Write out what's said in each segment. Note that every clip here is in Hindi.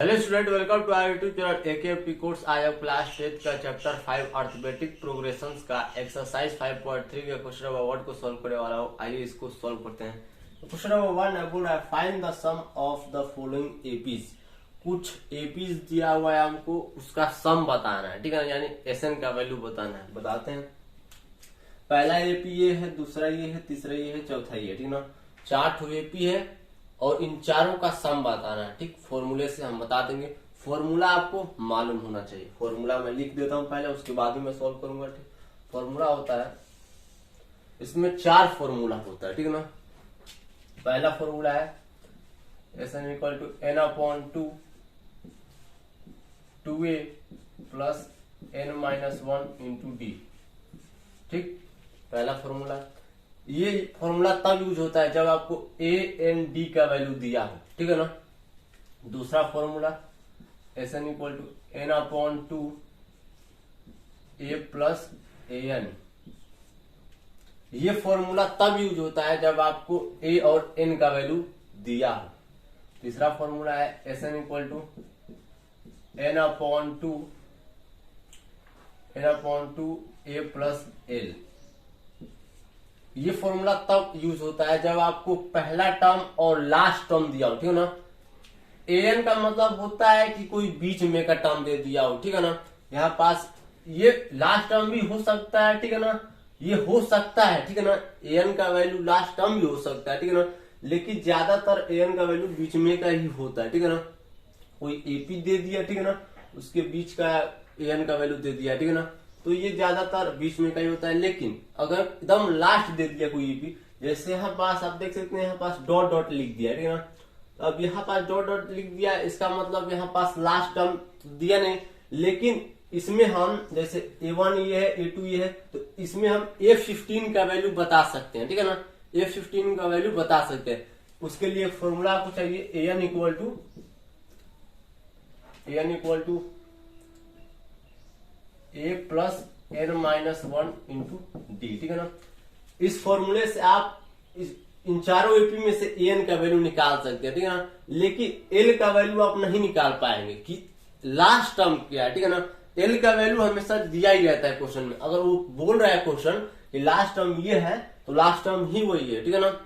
Hello student, welcome to our YouTube channel AKFP course. आज हम क्लास 10 का चैप्टर 5 अर्थमेटिक प्रोग्रेशंस का एक्सरसाइज 5.3 के क्वेश्चन नंबर 1 को सॉल्व करने वाला हूँ। आइए इसको सॉल्व करते हैं। क्वेश्चन नंबर 1 है, बोल रहा है find the sum of the following APs. कुछ एपीज दिया हुआ है हमको, उसका सम बताना है, ठीक है ना, यानी एसएन का वैल्यू बताना है। बताते हैं। पहला एपी ये है, दूसरा ये है, तीसरा ये है, चौथा ये है, ठीक ना। 4 एपी है और इन चारों का सम बताना है, ठीक। फॉर्मूले से हम बता देंगे। फॉर्मूला आपको मालूम होना चाहिए। फॉर्मूला मैं लिख देता हूं पहले, उसके बाद ही मैं सॉल्व करूंगा, ठीक। फॉर्मूला होता है, इसमें 4 फॉर्मूला होता है, ठीक है ना। पहला फॉर्मूला है n equal to n upon 2a plus n minus 1 into d, ठीक। पहला फॉर्मूला। ये फॉर्मूला तब यूज होता है जब आपको ए एन डी का वैल्यू दिया हो, ठीक है ना। दूसरा formula s n equal to n upon 2a plus a n. ये फॉर्मूला तब यूज होता है जब आपको ए और एन का वैल्यू दिया हो। तीसरा फॉर्मूला है s n equal to n upon 2 a plus l. ये फॉर्मूला तब यूज होता है जब आपको पहला टर्म और लास्ट टर्म दिया हो, ठीक है ना। एन का मतलब होता है कि कोई बीच में का टर्म दे दिया हो, ठीक है ना। यहाँ पास ये लास्ट टर्म भी हो सकता है, ठीक है ना। ये हो सकता है, ठीक है ना। एन का वैल्यू लास्ट टर्म भी हो सकता है, ठीक है ना। लेकिन ज्यादातर एन का वैल्यू बीच में का ही होता है, ठीक है ना। कोई एपी दे दिया, ठीक है ना, उसके बीच का एन का वैल्यू दे दिया, ठीक है ना, तो ये ज्यादातर बीच में का ही होता है। लेकिन अगर एकदम लास्ट दे दिया कोई एपी, जैसे यहाँ पास आप देख सकते हैं, यहाँ पास डॉट डॉट लिख दिया, ठीक है ना। अब यहाँ पास डॉट डॉट लिख दिया, इसका मतलब यहाँ पास लास्ट टर्म दिया नहीं। लेकिन इसमें हम जैसे A1 ये है, A2 ये है, तो इसमें हम F15 का वैल्यू बता सकते हैं, ठीक है ना। F15 का वैल्यू बता सकते हैं। उसके लिए फॉर्मूला आपको चाहिए AN equal to a plus n minus 1 into d, ठीक है ना। इस फॉर्मूले से आप इन चारों एपी में से एन का वैल्यू निकाल सकते हैं, ठीक है ना। लेकिन एल का वैल्यू आप नहीं निकाल पाएंगे कि लास्ट टर्म क्या है, ठीक है ना। एल का वैल्यू हमेशा दिया ही रहता है क्वेश्चन में। अगर वो बोल रहा है क्वेश्चन कि लास्ट टर्म ये है, तो लास्ट टर्म ही वही है, ठीक है ना।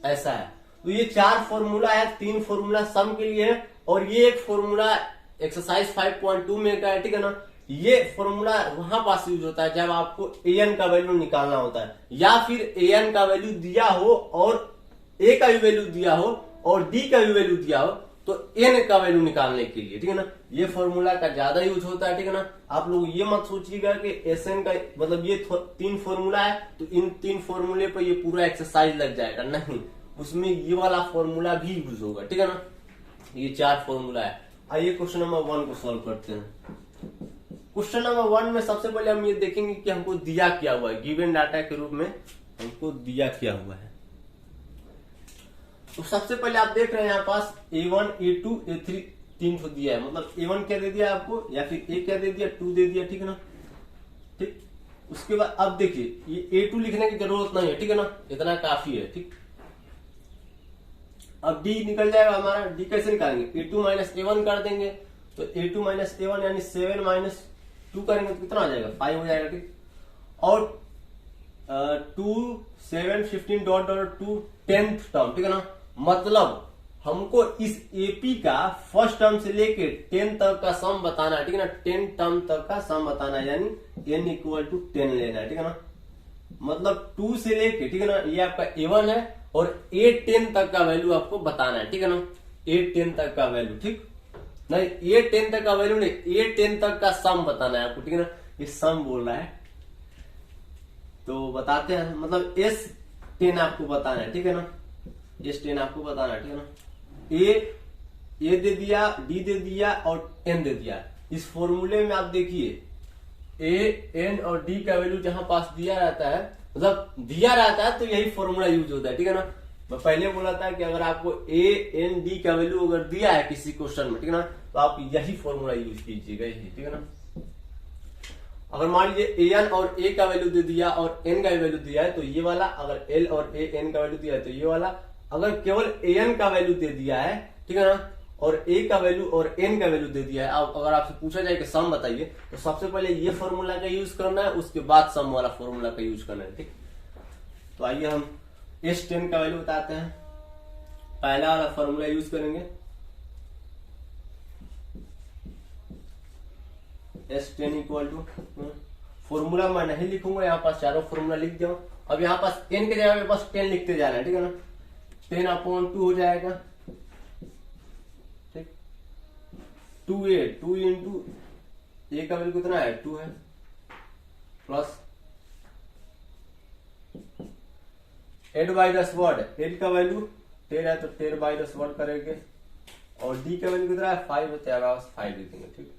ऐसा है। तो ये 4 फॉर्मूला है, 3 फॉर्मूला सम के लिए है और ये एक फॉर्मूला एक्सरसाइज 5.2 में का है, ठीक है ना। ये फॉर्मूला वहां पास यूज होता है जब आपको एन का वैल्यू निकालना होता है, या फिर एन का वैल्यू दिया हो और ए का भी वैल्यू दिया हो और डी का भी वैल्यू दिया हो, तो एन का वैल्यू निकालने के लिए, ठीक है ना। ये फॉर्मूला का ज्यादा यूज होता है, ठीक है ना। आप लोग ये मत सोचिएगा कि एस एन का मतलब ये 3 फॉर्मूला है तो इन 3 फॉर्मूले पर ये पूरा एक्सरसाइज लग जाएगा, नहीं। उसमें ये वाला फॉर्मूला भी यूज होगा, ठीक है ना। ये 4 फॉर्मूला है। आइए क्वेश्चन नंबर 1 को सॉल्व करते हैं। क्वेश्चन नंबर 1 में सबसे पहले हम ये देखेंगे कि हमको दिया क्या हुआ है। गिवन डाटा के रूप में हमको दिया क्या हुआ है। तो सबसे पहले आप देख रहे हैं यहाँ पास A1, A2, A3 3 ठो दिया है। मतलब A1 क्या दे दिया आपको, या फिर A क्या दे दिया, 2 दे दिया, ठीक है ना। ठीक। उसके बाद अब देखिए ये A2 लिखने की जरूरत नहीं है, ठीक है ना, इतना काफी है, ठीक। अब D निकल जाएगा हमारा। D कैसे निकालेंगे, A2 माइनस A1 कर देंगे, तो A2 माइनस A1 यानी 7 माइनस 2 करेंगे तो कितना आ जाएगा, 5 हो जाएगा, ठीक। और 2 7 15 डॉट डॉट 2 10th टर्म, ठीक है ना। मतलब हमको इस एपी का फर्स्ट टर्म से लेके 10 तक का सम बताना है, ठीक है ना। 10 टर्म तक का सम बताना है, यानी n इक्वल टू 10 लेना है, ठीक है ना। मतलब 2 से लेके, ठीक है ना, ये आपका A1 है और A10 तक का वैल्यू आपको बताना है, ठीक है ना। A10 तक का वैल्यू, ठीक नहीं, A10 तक का वैल्यू नहीं, A10 तक का सम बताना है आपको, ठीक है ना। ये सम बोल रहा है तो बताते हैं। मतलब S10 आपको बताना है, ठीक है ना। S10 आपको बताना है, ठीक है ना। ए दे दिया, डी दे दिया और एन दे दिया। इस फॉर्मूले में आप देखिए ए एन और डी का वैल्यू जहां पास दिया रहता है, मतलब दिया रहता है, तो यही फॉर्मूला यूज होता है, ठीक है ना। मैं पहले बोला था कि अगर आपको ए एन डी का वैल्यू अगर दिया है किसी क्वेश्चन में, ठीक है ना, तो आप यही फॉर्मूला यूज कीजिएगा, यही, ठीक है ना। अगर मान लीजिए एन और ए का वैल्यू दे दिया और एन का वैल्यू दिया है तो ये वाला, अगर एल और ए एन का वैल्यू दिया है तो ये वाला, अगर केवल एन का वैल्यू दे दिया है, ठीक है ना, और ए का वैल्यू और एन का वैल्यू दे दिया है। अब अगर आपसे पूछा जाए कि सम बताइए तो सबसे पहले ये फॉर्मूला का यूज करना है, उसके बाद सम वाला फॉर्मूला का यूज करना है। ठीक, तो आइए हम S10 का वैल्यू बताते हैं। पहला वाला फॉर्मूला यूज करेंगे, S10 इक्वल टू, फॉर्मूला मैं नहीं लिखूंगा, यहाँ पास चारों फॉर्मूला लिख जाओ। अब यहाँ पास n के जगह पे बस 10 लिखते जाना है, ठीक है ना। 10/2 हो जाएगा, ठीक। 2a, 2 इंटू ए का वैल्यू कितना है, 2 है, plus add by the square, add का वैल्यू 10 है तो 10 बाई द स्क्वायर करेंगे, और डी का वैल्यू कितना है 5 होता है, 5 लिखेंगे, ठीक।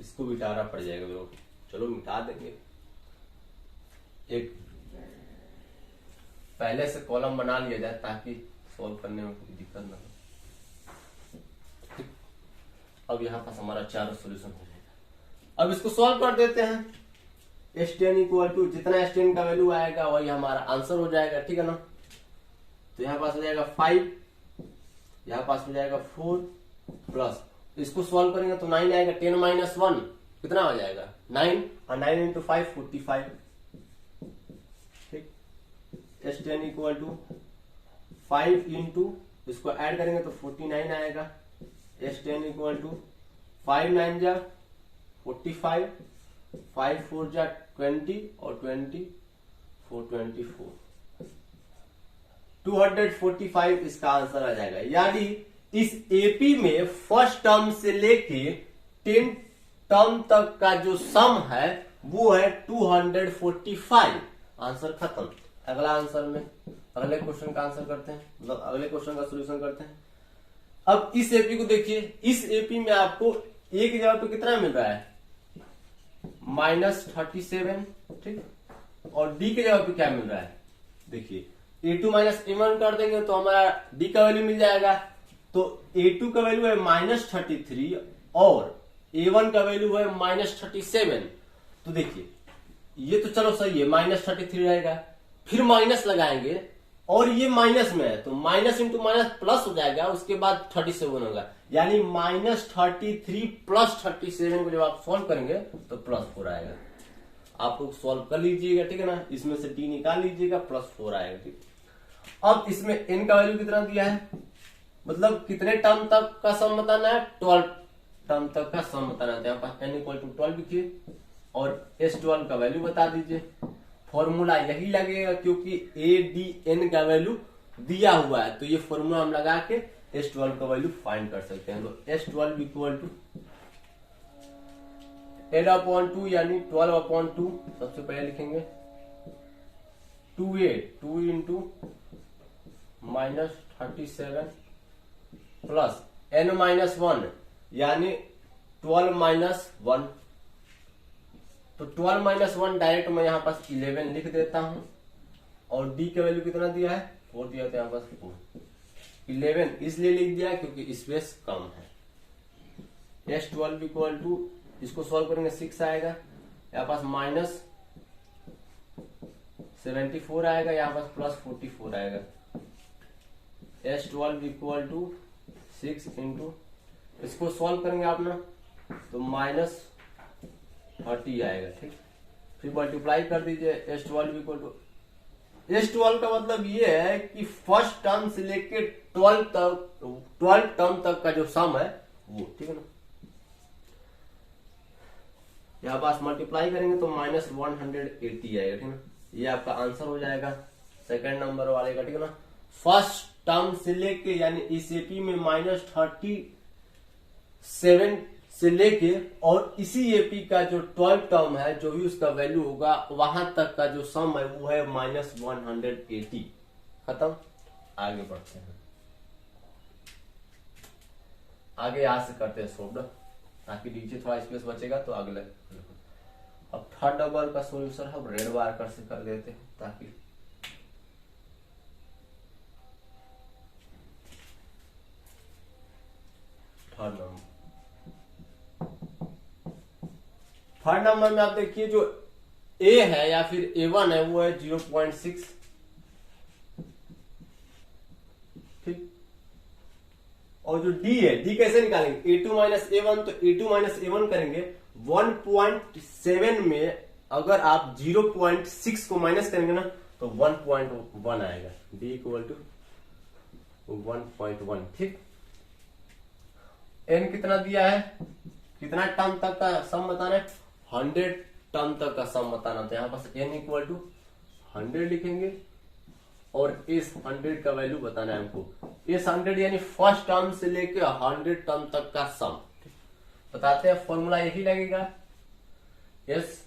इसको मिटाना पड़ जाएगा लोग, चलो मिटा देंगे। एक पहले से कॉलम बना लिया जाए ताकि सॉल्व करने में कोई दिक्कत ना हो। अब यहाँ पास हमारा चारों सॉल्यूशन हो जाएगा। अब इसको सॉल्व कर देते हैं। S10 इक्वल टू जितना S10 का वैल्यू आएगा वही हमारा आंसर हो जाएगा, ठीक है ना। तो यहाँ पास हो जाएगा 5, यहाँ पास हो जाएगा 4 प्लस, इसको सॉल्व करेंगे तो 9 आएगा, 10 माइनस 1 कितना हो जाएगा 9, और 9 इंटू 5 45, ठीक। S10 इक्वल टू 5 इंटू, इसको ऐड करेंगे तो 49 आएगा। S10 इक्वल टू 5 9 जा 45, 5 4 जा 20, और 20 4 24, 245 इसका आंसर आ जाएगा। यानी इस एपी में फर्स्ट टर्म से लेके 10 टर्म तक का जो सम है वो है 245। आंसर खत्म। अगला आंसर में अगले क्वेश्चन का आंसर करते हैं, मतलब अगले क्वेश्चन का सॉल्यूशन करते हैं। अब इस एपी को देखिए, इस एपी में आपको ए की जगह पे कितना मिल रहा है -37, ठीक, और डी की जगह पे क्या मिल रहा है, देखिए A2 माइनस A1 कर देंगे तो हमारा डी का वैल्यू मिल जाएगा। तो A2 का वैल्यू है -33 और A1 का वैल्यू है -37। तो देखिए ये तो चलो सही है, -33 रहेगा, फिर माइनस लगाएंगे और ये माइनस में है तो माइनस इंटू माइनस प्लस हो जाएगा, उसके बाद 37 होगा। यानी -33 प्लस 37 को जब आप सॉल्व करेंगे तो +4 आएगा। आप लोग सॉल्व कर लीजिएगा, ठीक है ना। इसमें से डी निकाल लीजिएगा, +4 आएगा, ठीक। अब इसमें n का वैल्यू कितना दिया है, मतलब कितने टर्म तक का सम बताना है, 12 टर्म तक का सम बताना है। यहाँ पास n इक्वल टू 12 लिखिए और S12 का वैल्यू बता दीजिए। फॉर्मूला यही लगेगा क्योंकि ADN का वैल्यू दिया हुआ है, तो ये फॉर्मूला हम लगा के S12 का वैल्यू फाइंड कर सकते हैं। तो S12 इक्वल टू 8/2 यानी 12/2, सबसे पहले लिखेंगे 2a 2 इंटू -37 प्लस n-1 यानी 12 माइनस 1। तो 12 माइनस 1 डायरेक्ट मैं यहाँ पास 11 लिख देता हूं, और डी का वैल्यू कितना दिया है 4 दिया था, यहाँ पास 4 11 इसलिए लिख दिया क्योंकि स्पेस कम है। S12 इक्वल टू, इसको सॉल्व करेंगे 6 आएगा, यहाँ पास -74 आएगा, यहाँ पास +44 आएगा। S12 इक्वल टू 6 इंटू, इसको सॉल्व करेंगे आप ना तो -30 आएगा, ठीक। फिर मल्टीप्लाई कर दीजिए। S12 इक्वल टू, S12 का मतलब ये है कि फर्स्ट टर्म से लेके 12 टर्म तक का जो सम है वो, ठीक है ना। यहाँ पास मल्टीप्लाई करेंगे तो -180 आएगा, ठीक है ना। ये आपका आंसर हो जाएगा सेकंड नंबर वाले का, ठीक है ना। फर्स्ट टर्म से लेके यानी इस एपी में -37 से लेके और इसी एपी का जो 12 टर्म है, जो भी उसका वैल्यू होगा, वहां तक का जो सम है वो है -180। खत्म। आगे बढ़ते हैं, आगे यहां से करते हैं सोल्व, ताकि नीचे थोड़ा स्पेस बचेगा तो अगले। अब थर्ड नंबर का सोल्यूशन हम रेड मार्कर से कर देते हैं ताकि थर्ड नंबर थर्ड नंबर में आप देखिए जो ए है या फिर A1 है वो है 0.6, ठीक। और जो डी है, डी कैसे निकालेंगे, A2 माइनस A1, तो A2 माइनस A1 करेंगे 1.7 में अगर आप 0.6 को माइनस करेंगे ना तो 1.1 आएगा, डी इक्वल टू 1.1, ठीक। एन कितना दिया है, कितना टर्म तक का सम बताना है, 100 टर्म तक का सम बताना, तो यहाँ पास एन इक्वल टू 100 लिखेंगे और इस 100 का वैल्यू बताना है हमको, इस 100 यानी फर्स्ट टर्म से लेके 100 टर्म तक का सम बताते हैं। फॉर्मूला यही लगेगा, s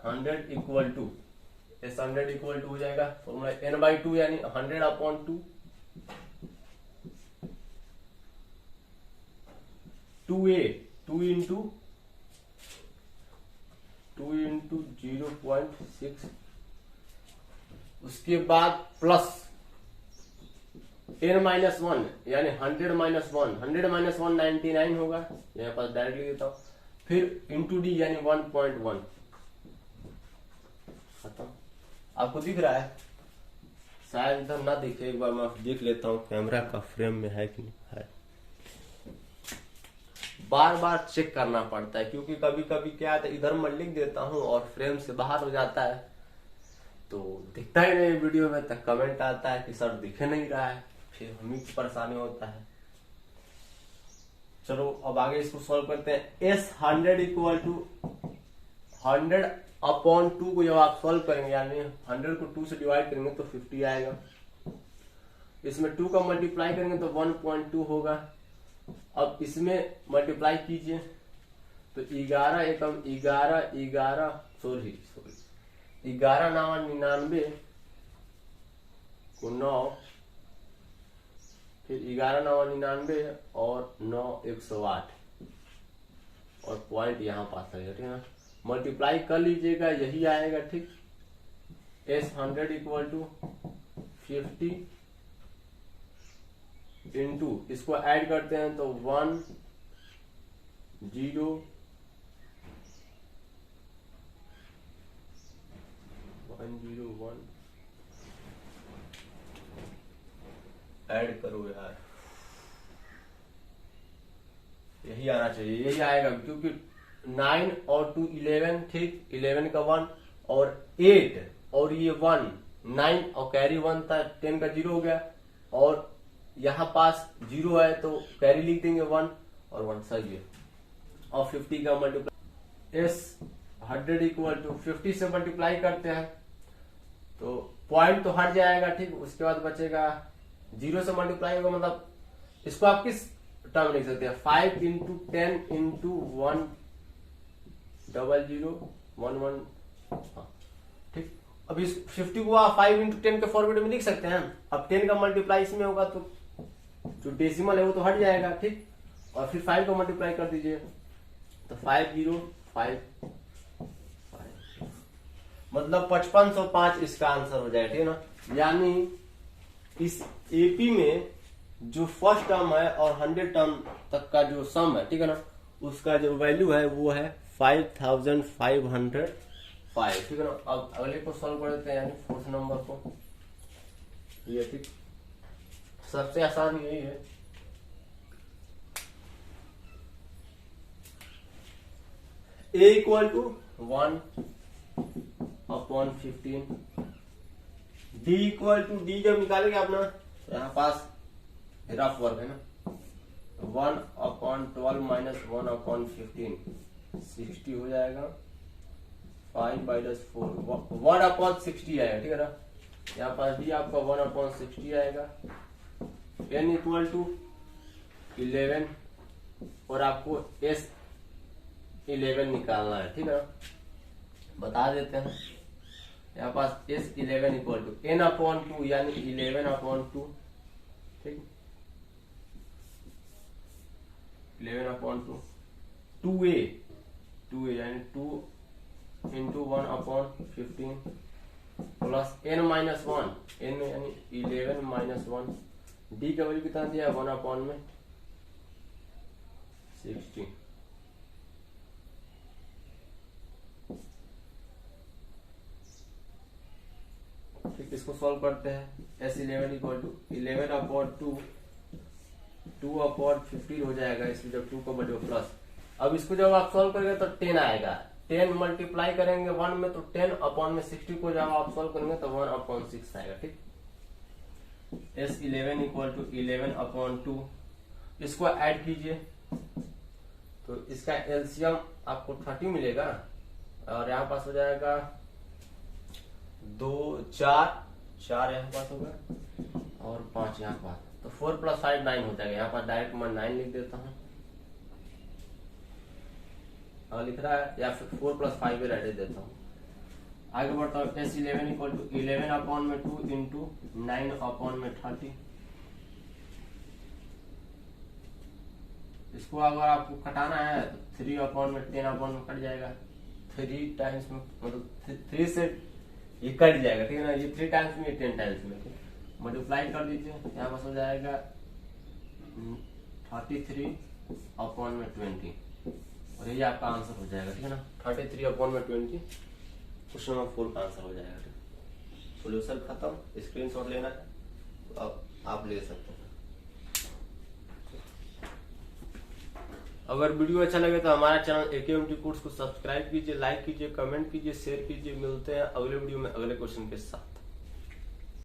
100 equal to, s 100 equal to हो जाएगा फॉर्मूला n/2 यानी 100/2, 2a 2 इंटू 0.6, उसके बाद प्लस n-1 यानी 100 माइनस 1, 100 माइनस 1 99 होगा, यहाँ पास डायरेक्ट लिख देता हूं, फिर इंटू डी यानी 1.1 खत्म। आपको दिख रहा है, शायद इधर ना दिखे, एक बार मैं देख लेता हूँ कैमरा का फ्रेम में है कि नहीं है, बार बार चेक करना पड़ता है क्योंकि कभी कभी क्या है इधर मैं लिख देता हूँ और फ्रेम से बाहर हो जाता है तो दिखता ही नहीं वीडियो में, तक कमेंट आता है कि सर दिखे नहीं रहा है, फिर हमें परेशानी होता है। चलो अब आगे इसको सॉल्व करते हैं। एस 100 इक्वल टू 100/2 को जब आप सॉल्व करेंगे यानी 100 को 2 से डिवाइड करेंगे तो 50 आएगा, इसमें 2 का मल्टीप्लाई करेंगे तो 1.2 होगा। अब इसमें मल्टीप्लाई कीजिए तो 11 एकम 11 सॉरी 11 9 99 को 9, फिर 11 9 99 और 9 108 और पॉइंट यहाँ पास लगेगा, ठीक है ना, मल्टीप्लाई कर लीजिएगा यही आएगा, ठीक। एस 100 इक्वल टू 50 इंटू इसको ऐड करते हैं तो 1 0 1 0 1 ऐड करो यार, यही आना चाहिए, यही आएगा क्योंकि 9 और 2 11, ठीक, 11 का 1 और 8 और ये 1 9 और कैरी 1 था, 10 का 0 हो गया और यहाँ पास 0 है तो कैरी लिख देंगे 1 और 1 सही है। और 50 का मल्टीप्लाई एस 100 इक्वल टू 50 से मल्टीप्लाई करते हैं तो पॉइंट तो हट जाएगा, ठीक, उसके बाद बचेगा 0 से मल्टीप्लाई होगा, मतलब इसको आप किस टर्म लिख सकते हैं, 5 इंटू 10 इंटू 1 00 11, हाँ ठीक। अब इस 50 को आप 5 इंटू 10 के फॉर्मेट में लिख सकते हैं। अब 10 का मल्टीप्लाई इसमें होगा तो जो डेसिमल है वो तो हट जाएगा, ठीक, और फिर 5 को मल्टीप्लाई कर दीजिए तो 505 मतलब 5505 इसका आंसर हो जाएगा, ठीक है ना। यानी इस एपी में जो फर्स्ट टर्म है और 100 टर्म तक का जो सम है, ठीक है ना, उसका जो वैल्यू है वो है 5505, ठीक है ना। अब अगले को सॉल्व कर देते हैं यानी फोर्थ नंबर को, ये ठीक सबसे आसान यही है। A equal to 1/15, D equal to, D जब निकालेंगे अपना यहाँ पास रफ वर्क है ना, 1/12 माइनस 1/15 60 हो जाएगा, 5/4 1/60 आएगा, ठीक है ना। यहाँ पास D आपका 1/60 आएगा। N इक्वल टू 11 और आपको S 11 निकालना है, ठीक है ना, बता देते हैं। यहाँ पास S 11 इक्वल टू N/2 यानी 11/2, ठीक, 11/2 2a यानी 2 इंटू 1/15 प्लस n-1 n यानी 11-1, D का वैल्यू कितना दिया 1/16, इसको सॉल्व करते हैं। S11 इक्वल टू 11/2 2/15 हो जाएगा, इसमें जब 2 को बटे प्लस। अब इसको जब आप सॉल्व करेंगे तो 10 आएगा, 10 मल्टीप्लाई करेंगे 1 में तो 10/60 को जब आप सॉल्व करेंगे तो 1/6 आएगा। ठीक, S11 इक्वल टू 11/2, इसको ऐड कीजिए तो इसका एलसीएम आपको 30 मिलेगा और यहाँ पास हो जाएगा 2 4 यहाँ पास होगा और 5 यहाँ पास, तो 4 + 5 9 हो जाएगा। यहाँ पास डायरेक्ट मैं 9 लिख देता हूँ, लिख रहा है, या फिर 4 + 5 भी रह देता हूँ। आगे बढ़ता हूँ। S11 equal to 11/2 into 9/30। इसको अगर आपको कटाना है तो 3/10 कट जाएगा, 3 टाइम्स में, मतलब 3 से ये कट जाएगा। ठीक है ना, ये 3 टाइम्स में, 10 टाइम्स में मल्टीप्लाई कर दीजिए, यहाँ पास हो जाएगा 33/20 और ये आपका आंसर हो जाएगा। ठीक है ना, 33/20 क्वेश्चन नंबर 4 का आंसर हो जाएगा। सोल्यूशन खत्म, स्क्रीनशॉट लेना है तो अब आप ले सकते हैं। अगर वीडियो अच्छा लगे तो हमारा चैनल AKMT कोर्स को सब्सक्राइब कीजिए, लाइक कीजिए, कमेंट कीजिए, शेयर कीजिए। मिलते हैं अगले वीडियो में अगले क्वेश्चन के साथ।